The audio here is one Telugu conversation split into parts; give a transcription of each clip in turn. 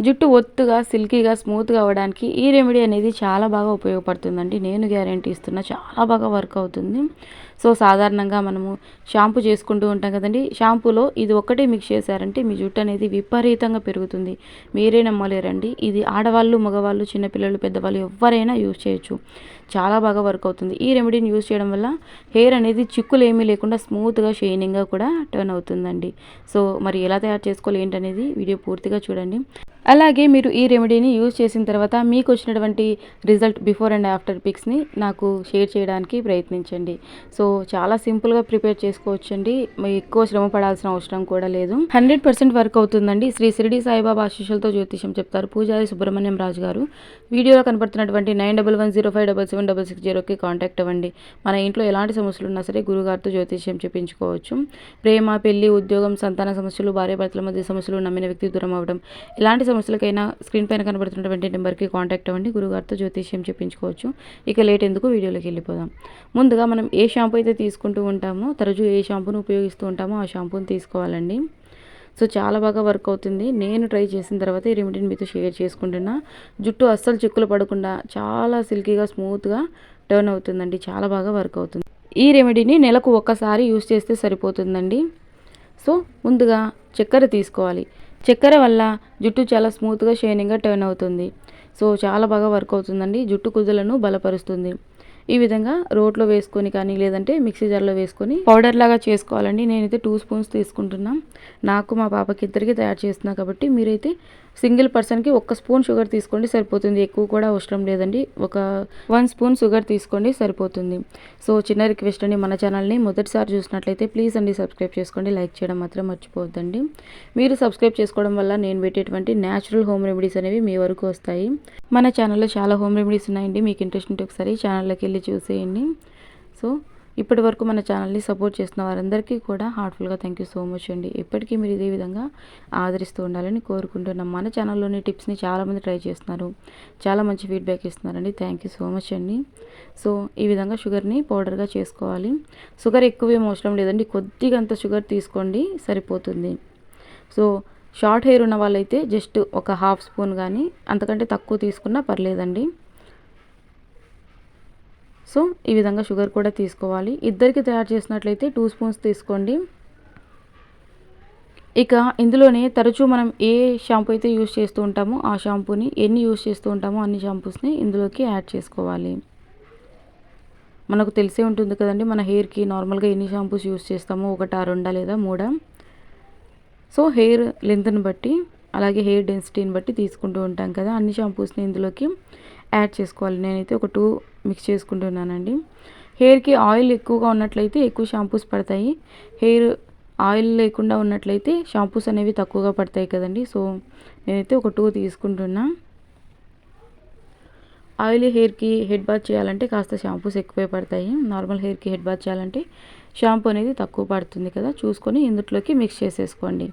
జుట్టు ఒత్తుగా, సిల్కీగా, స్మూత్‌గా అవ్వడానికి ఈ రెమెడీ అనేది చాలా బాగా ఉపయోగపడుతుందండి. నేను గ్యారంటీ ఇస్తున్నా. చాలా బాగా వర్క్ అవుతుంది. సో, సాధారణంగా మనము షాంపూ చేసుకుంటూ ఉంటాం కదండీ! షాంపూలో ఇది ఒక్కటే మిక్స్ చేశారంటే మీ జుట్టు అనేది విపరీతంగా పెరుగుతుంది. మీరే నమ్మలేరండి. ఇది ఆడవాళ్ళు, మగవాళ్ళు, చిన్నపిల్లలు, పెద్దవాళ్ళు ఎవ్వరైనా యూజ్ చేయొచ్చు. చాలా బాగా వర్క్ అవుతుంది. ఈ రెమెడీని యూజ్ చేయడం వల్ల హెయిర్ అనేది చిక్కులు ఏమీ లేకుండా స్మూత్‌గా, షైనింగ్‌గా కూడా టర్న్ అవుతుందండి. సో, మరి ఎలా తయారు చేసుకోవాలి ఏంటనేది వీడియో పూర్తిగా చూడండి. అలాగే మీరు ఈ రెమెడీని యూజ్ చేసిన తర్వాత మీకు వచ్చినటువంటి రిజల్ట్ బిఫోర్ అండ్ ఆఫ్టర్ పిక్స్ని నాకు షేర్ చేయడానికి ప్రయత్నించండి. సో, చాలా సింపుల్గా ప్రిపేర్ చేసుకోవచ్చండి. ఎక్కువ శ్రమ పడాల్సిన అవసరం కూడా లేదు. 100% వర్క్ అవుతుందండి. శ్రీ షిరిడి సాయిబాబా ఆశీస్సులతో జ్యోతిష్యం చెప్తారు పూజారి సుబ్రహ్మణ్యం రాజు గారు. వీడియోలో కనపడుతున్నటువంటి 9110576660కి కాంటాక్ట్ అవ్వండి. మన ఇంట్లో ఎలాంటి సమస్యలు ఉన్నా సరే గురుగారితో జ్యోతిష్యం చెప్పించుకోవచ్చు. ప్రేమ, పెళ్లి, ఉద్యోగం, సంతాన సమస్యలు, భార్యాభర్తల మధ్య సమస్యలు, నమ్మిన వ్యక్తి దూరం అవ్వడం, ఎలాంటి సమస్యలకైనా స్క్రీన్ పైన కనబడుతున్నటువంటి నెంబర్కి కాంటాక్ట్ అవ్వండి. గురుగారితో జ్యోతిష్యం చెప్పించుకోవచ్చు. ఇక లేట్ ఎందుకు వీడియోలోకి వెళ్ళిపోదాం. ముందుగా మనం ఏ షాంపూ అయితే తీసుకుంటూ ఉంటామో, తరచూ ఏ షాంపూను ఉపయోగిస్తూ ఉంటామో ఆ షాంపూని తీసుకోవాలండి. సో, చాలా బాగా వర్క్ అవుతుంది. నేను ట్రై చేసిన తర్వాత ఈ రెమెడీని మీతో షేర్ చేసుకుంటున్నా. జుట్టు అస్సలు చిక్కులు పడకుండా చాలా సిల్కీగా, స్మూత్‌గా టర్న్ అవుతుందండి. చాలా బాగా వర్క్ అవుతుంది. ఈ రెమెడీని నెలకు ఒక్కసారి యూజ్ చేస్తే సరిపోతుందండి. సో, ముందుగా చక్కెర తీసుకోవాలి. చక్కెర వల్ల జుట్టు చాలా స్మూత్‌గా, షైనింగ్‌గా టర్న్ అవుతుంది. సో, చాలా బాగా వర్క్ అవుతుందండి. జుట్టు కుదులను బలపరుస్తుంది. ఈ విధంగా రోట్లో వేసుకొని కానీ లేదంటే మిక్సీ జార్లో వేసుకొని పౌడర్ లాగా చేసుకోవాలండి. నేనైతే 2 స్పూన్స్ తీసుకుంటున్నా. నాకు మా పాపకి ఇద్దరికి తయారు చేస్తున్నా కాబట్టి మీరైతే సింగిల్ పర్సన్కి 1 స్పూన్ షుగర్ తీసుకోండి సరిపోతుంది. ఎక్కువ కూడా అవసరం లేదండి. ఒక 1 స్పూన్ షుగర్ తీసుకోండి సరిపోతుంది. సో, చిన్న రిక్వెస్ట్ అండి, మన ఛానల్ని మొదటిసారి చూసినట్లయితే ప్లీజ్ అండి సబ్స్క్రైబ్ చేసుకోండి. లైక్ చేయడం మాత్రం మర్చిపోవద్దండి. మీరు సబ్స్క్రైబ్ చేసుకోవడం వల్ల నేను పెట్టేటువంటి న్యాచురల్ హోమ్ రెమెడీస్ అనేవి మీ వరకు వస్తాయి. మన ఛానల్లో చాలా హోమ్ రెమెడీస్ ఉన్నాయండి. మీకు ఇంట్రెస్ట్ ఉంటే ఒకసారి ఛానల్లోకి వెళ్ళి చూసేయండి. సో, ఇప్పటి వరకు మన ఛానల్ని సపోర్ట్ చేస్తున్న వారందరికీ కూడా హార్ట్ఫుల్గా థ్యాంక్ యూ సో మచ్ అండి. ఎప్పటికీ మీరు ఇదే విధంగా ఆదరిస్తూ ఉండాలని కోరుకుంటున్నాం. మన ఛానల్లోని టిప్స్ని చాలామంది ట్రై చేస్తున్నారు. చాలా మంచి ఫీడ్బ్యాక్ ఇస్తున్నారండి. థ్యాంక్ యూ సో మచ్ అండి. సో, ఈ విధంగా షుగర్ని పౌడర్గా చేసుకోవాలి. షుగర్ ఎక్కువ ఏం అవసరం లేదండి. కొద్దిగా అంత షుగర్ తీసుకోండి సరిపోతుంది. సో, షార్ట్ హెయిర్ ఉన్న వాళ్ళైతే జస్ట్ ఒక హాఫ్ స్పూన్ కానీ అంతకంటే తక్కువ తీసుకున్నా పర్లేదండి. సో, ఈ విధంగా షుగర్ కూడా తీసుకోవాలి. ఇద్దరికి తయారు చేసినట్లయితే 2 స్పూన్స్ తీసుకోండి. ఇక ఇందులోనే తరచూ మనం ఏ షాంపూ అయితే యూజ్ చేస్తూ ఉంటామో ఆ షాంపూని ఎన్ని యూజ్ చేస్తూ ఉంటామో అన్ని షాంపూస్ని ఇందులోకి యాడ్ చేసుకోవాలి. మనకు తెలిసే ఉంటుంది కదండి మన హెయిర్కి నార్మల్గా ఎన్ని షాంపూస్ యూజ్ చేస్తామో, 1, 2 లేదా 3. సో, హెయిర్ లెంత్ని బట్టి అలాగే హెయిర్ డెన్సిటీని బట్టి తీసుకుంటూ ఉంటాం కదా, అన్ని షాంపూస్ని ఇందులోకి యాడ్ చేసుకోవాలి. నేనైతే ఒక 2 మిక్స్ చేసుకుంటున్నానండి. హెయిర్కి ఆయిల్ ఎక్కువగా ఉన్నట్లయితే ఎక్కువ షాంపూస్ పడతాయి. హెయిర్ ఆయిల్ లేకుండా ఉన్నట్లయితే షాంపూస్ అనేవి తక్కువగా పడతాయి కదండి. సో, నేనైతే ఒక 2 తీసుకుంటున్నా. ఆయిలీ హెయిర్కి హెడ్ బాత్ చేయాలంటే కాస్త షాంపూస్ ఎక్కువే పడతాయి. నార్మల్ హెయిర్కి హెడ్ బాత్ చేయాలంటే షాంపూ అనేది తక్కువ పడుతుంది కదా, చూసుకొని ఇందులోకి మిక్స్ చేసేసుకోండి.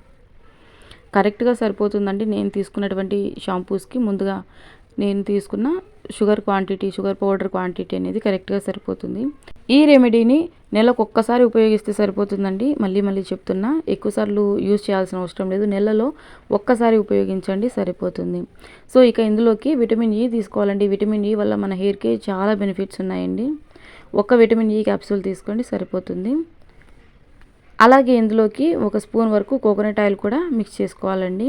కరెక్ట్గా సరిపోతుందండి. నేను తీసుకున్నటువంటి షాంపూస్కి ముందుగా నేను తీసుకున్న షుగర్ పౌడర్ క్వాంటిటీ అనేది కరెక్ట్గా సరిపోతుంది. ఈ రెమెడీని నెలకు ఒక్కసారి ఉపయోగిస్తే సరిపోతుందండి. మళ్ళీ చెప్తున్నా, ఎక్కువసార్లు యూజ్ చేయాల్సిన అవసరం లేదు. నెలలో ఒక్కసారి ఉపయోగించండి సరిపోతుంది. సో, ఇక ఇందులోకి విటమిన్ ఈ తీసుకోవాలండి. విటమిన్ ఈ వల్ల మన హెయిర్కి చాలా బెనిఫిట్స్ ఉన్నాయండి. ఒక విటమిన్ ఈ క్యాప్సూల్ తీసుకోండి సరిపోతుంది. అలాగే ఇందులోకి 1 స్పూన్ వరకు కోకోనట్ ఆయిల్ కూడా మిక్స్ చేసుకోవాలండి.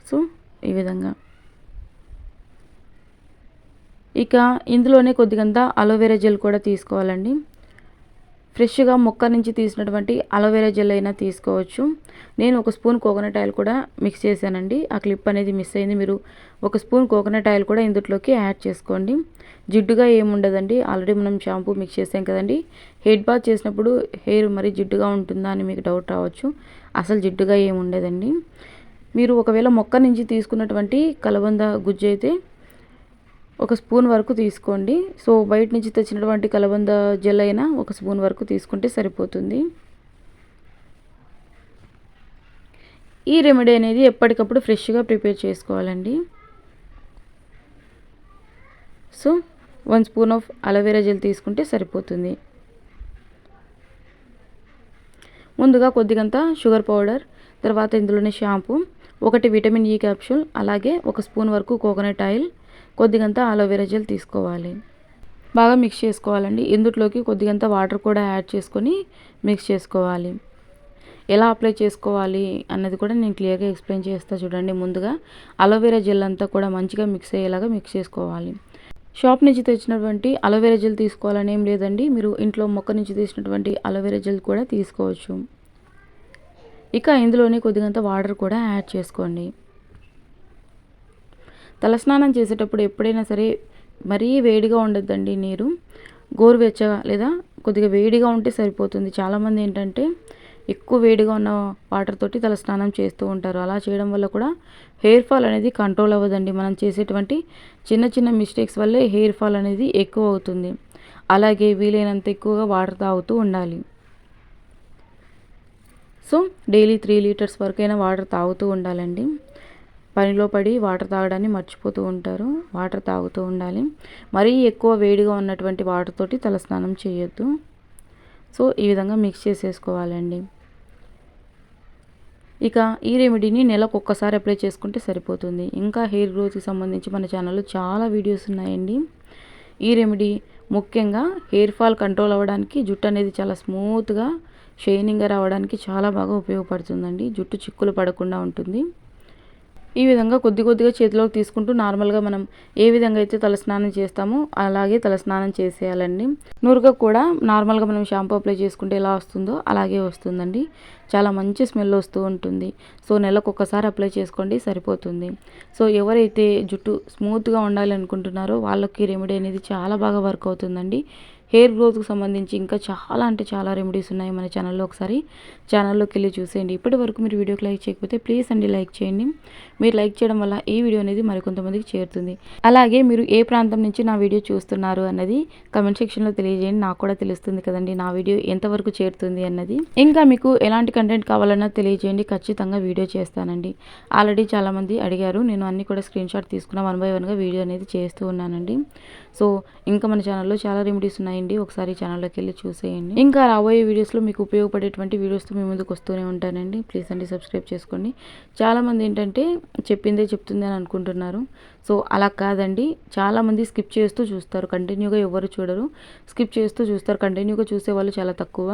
సో, ఈ విధంగా ఇక ఇందులోనే కొద్దిగంత అలోవెరా జెల్ కూడా తీసుకోవాలండి. ఫ్రెష్గా మొక్క నుంచి తీసినటువంటి అలోవెరా జెల్ అయినా తీసుకోవచ్చు. నేను 1 స్పూన్ కోకోనట్ ఆయిల్ కూడా మిక్స్ చేశానండి. ఆ క్లిప్ అనేది మిస్ అయింది. మీరు 1 స్పూన్ కోకోనట్ ఆయిల్ కూడా ఇందులోకి యాడ్ చేసుకోండి. జిడ్డుగా ఏముండదండి. ఆల్రెడీ మనం షాంపూ మిక్స్ చేసాం కదండి. హెడ్ బాత్ చేసినప్పుడు హెయిర్ మరి జిడ్డుగా ఉంటుందా అని మీకు డౌట్ రావచ్చు. అసలు జిడ్డుగా ఏముండదండి. మీరు ఒకవేళ మొక్క నుంచి తీసుకున్నటువంటి కలబంద గుజ్జు అయితే 1 స్పూన్ వరకు తీసుకోండి. సో, బయట నుంచి తెచ్చినటువంటి కలబంద జెల్ అయినా 1 స్పూన్ వరకు తీసుకుంటే సరిపోతుంది. ఈ రెమెడీ అనేది ఎప్పటికప్పుడు ఫ్రెష్గా ప్రిపేర్ చేసుకోవాలండి. So, 1 spoon of aloe vera gel తీసుకుంటే సరిపోతుంది. ముందుగా కొద్దిగంత షుగర్ పౌడర్, తర్వాత ఇందులోనే షాంపూ, 1 విటమిన్ ఈ క్యాప్సూల్, అలాగే 1 స్పూన్ వరకు కోకోనట్ ఆయిల్, కొద్దిగంత అలోవెరా జెల్ తీసుకోవాలి. బాగా మిక్స్ చేసుకోవాలండి. ఇందులోకి కొద్దిగంత వాటర్ కూడా యాడ్ చేసుకొని మిక్స్ చేసుకోవాలి. ఎలా అప్లై చేసుకోవాలి అన్నది కూడా నేను క్లియర్గా ఎక్స్ప్లెయిన్ చేస్తా చూడండి. ముందుగా అలోవెరా జెల్ అంతా కూడా మంచిగా మిక్స్ అయ్యేలాగా మిక్స్ చేసుకోవాలి. షాప్ నుంచి తెచ్చినటువంటి అలోవెరా జెల్ తీసుకోవాలని ఏం లేదండి. మీరు ఇంట్లో మొక్క నుంచి తీసినటువంటి అలోవెరా జెల్ కూడా తీసుకోవచ్చు. ఇక ఇందులోనే కొద్దిగంత వాటర్ కూడా యాడ్ చేసుకోండి. తలస్నానం చేసేటప్పుడు ఎప్పుడైనా సరే మరీ వేడిగా ఉండొద్దండి నీరు. గోరువెచ్చగా లేదా కొద్దిగా వేడిగా ఉంటే సరిపోతుంది. చాలామంది ఏంటంటే ఎక్కువ వేడిగా ఉన్న వాటర్ తోటి తలస్నానం చేస్తూ ఉంటారు. అలా చేయడం వల్ల కూడా హెయిర్ ఫాల్ అనేది కంట్రోల్ అవ్వదండి. మనం చేసేటువంటి చిన్న చిన్న మిస్టేక్స్ వల్లే హెయిర్ ఫాల్ అనేది ఎక్కువ అవుతుంది. అలాగే వీలైనంత ఎక్కువగా వాటర్ తాగుతూ ఉండాలి. సో డైలీ 3 లీటర్స్ వరకైనా వాటర్ తాగుతూ ఉండాలండి. పనిలో పడి వాటర్ తాగడాన్ని మర్చిపోతూ ఉంటారు. వాటర్ తాగుతూ ఉండాలి. మరీ ఎక్కువ వేడిగా ఉన్నటువంటి వాటర్ తోటి తలస్నానం చేయొద్దు. సో ఈ విధంగా మిక్స్ చేసేసుకోవాలండి. ఇక ఈ రెమెడీని నెలకు ఒక్కసారి అప్లై చేసుకుంటే సరిపోతుంది. ఇంకా హెయిర్ గ్రోత్కి సంబంధించి మన ఛానల్లో చాలా వీడియోస్ ఉన్నాయండి. ఈ రెమెడీ ముఖ్యంగా హెయిర్ ఫాల్ కంట్రోల్ అవ్వడానికి, జుట్టు అనేది చాలా స్మూత్గా షైనింగ్గా రావడానికి చాలా బాగా ఉపయోగపడుతుందండి. జుట్టు చిక్కులు పడకుండా ఉంటుంది. ఈ విధంగా కొద్ది కొద్దిగా చేతిలోకి తీసుకుంటూ నార్మల్గా మనం ఏ విధంగా అయితే తలస్నానం చేస్తామో అలాగే తలస్నానం చేసేయాలండి. నురుగ కూడా నార్మల్గా మనం షాంపూ అప్లై చేసుకుంటే ఎలా వస్తుందో అలాగే వస్తుందండి. చాలా మంచి స్మెల్ వస్తూ ఉంటుంది. సో నెలకు ఒక్కసారి అప్లై చేసుకోండి, సరిపోతుంది. సో ఎవరైతే జుట్టు స్మూత్గా ఉండాలి అనుకుంటున్నారో వాళ్ళకి రెమెడీ అనేది చాలా బాగా వర్క్ అవుతుందండి. హెయిర్ గ్రోత్కి సంబంధించి ఇంకా చాలా అంటే చాలా రెమెడీస్ ఉన్నాయి మన ఛానల్లో. ఒకసారి ఛానల్లోకి వెళ్ళి చూసేయండి. ఇప్పటి వరకు మీరు వీడియోకి లైక్ చేయకపోతే ప్లీజ్ అండి లైక్ చేయండి. మీరు లైక్ చేయడం వల్ల ఈ వీడియో అనేది మరికొంతమందికి చేరుతుంది. అలాగే మీరు ఏ ప్రాంతం నుంచి నా వీడియో చూస్తున్నారు అన్నది కమెంట్ సెక్షన్లో తెలియజేయండి. నాకు కూడా తెలుస్తుంది కదండి నా వీడియో ఎంతవరకు చేరుతుంది అన్నది. ఇంకా మీకు ఎలాంటి కంటెంట్ కావాలన్నా తెలియజేయండి, ఖచ్చితంగా వీడియో చేస్తానండి. ఆల్రెడీ చాలామంది అడిగారు, నేను అన్నీ కూడా స్క్రీన్ షాట్ తీసుకున్న 1 by 1గా వీడియో అనేది చేస్తూ ఉన్నానండి. సో ఇంకా మన ఛానల్లో చాలా రెమెడీస్ ఉన్నాయండి. ఒకసారి ఛానల్లోకి వెళ్ళి చూసేయండి. ఇంకా రాబోయే వీడియోస్లో మీకు ఉపయోగపడేటువంటి వీడియోస్తో మీ ముందుకు వస్తూనే ఉంటానండి. ప్లీజ్ అండి సబ్స్క్రైబ్ చేసుకోండి. చాలామంది ఏంటంటే చెప్పిందే చెప్తుంది అని అనుకుంటున్నారు. సో అలా కాదండి. చాలామంది స్కిప్ చేస్తూ చూస్తారు, కంటిన్యూగా ఎవరు చూడరు, స్కిప్ చేస్తూ చూస్తారు. కంటిన్యూగా చూసే వాళ్ళు చాలా తక్కువ.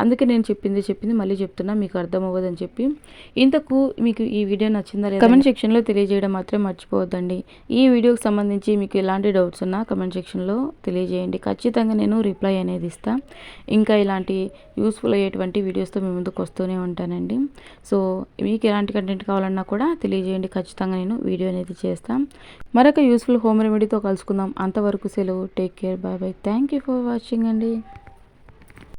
అందుకే నేను చెప్పింది మళ్ళీ చెప్తున్నా, మీకు అర్థం అవ్వదని చెప్పి. ఇంతకు మీకు ఈ వీడియో నచ్చిందా లేదా కమెంట్ సెక్షన్లో తెలియజేయడం మాత్రం మర్చిపోవద్దండి. ఈ వీడియోకి సంబంధించి మీకు ఎలాంటి డౌట్స్ ఉన్నా కమెంట్ సెక్షన్లో తెలియజేయండి. ఖచ్చితంగా నేను రిప్లై అనేది ఇస్తాను. ఇంకా ఇలాంటి యూస్ఫుల్ అయ్యేటువంటి వీడియోస్తో మీ ముందుకు వస్తూనే ఉంటానండి. సో మీకు ఎలాంటి కంటెంట్ కావాలన్నా కూడా తెలియజేయండి. ఖచ్చితంగా నేను వీడియో అనేది చేస్తాను. మరొక యూస్ఫుల్ హోమ్ రెమెడీతో కలుసుకుందాం. అంతవరకు సెలవు. Take care. Bye bye. Thank you for watching అండి.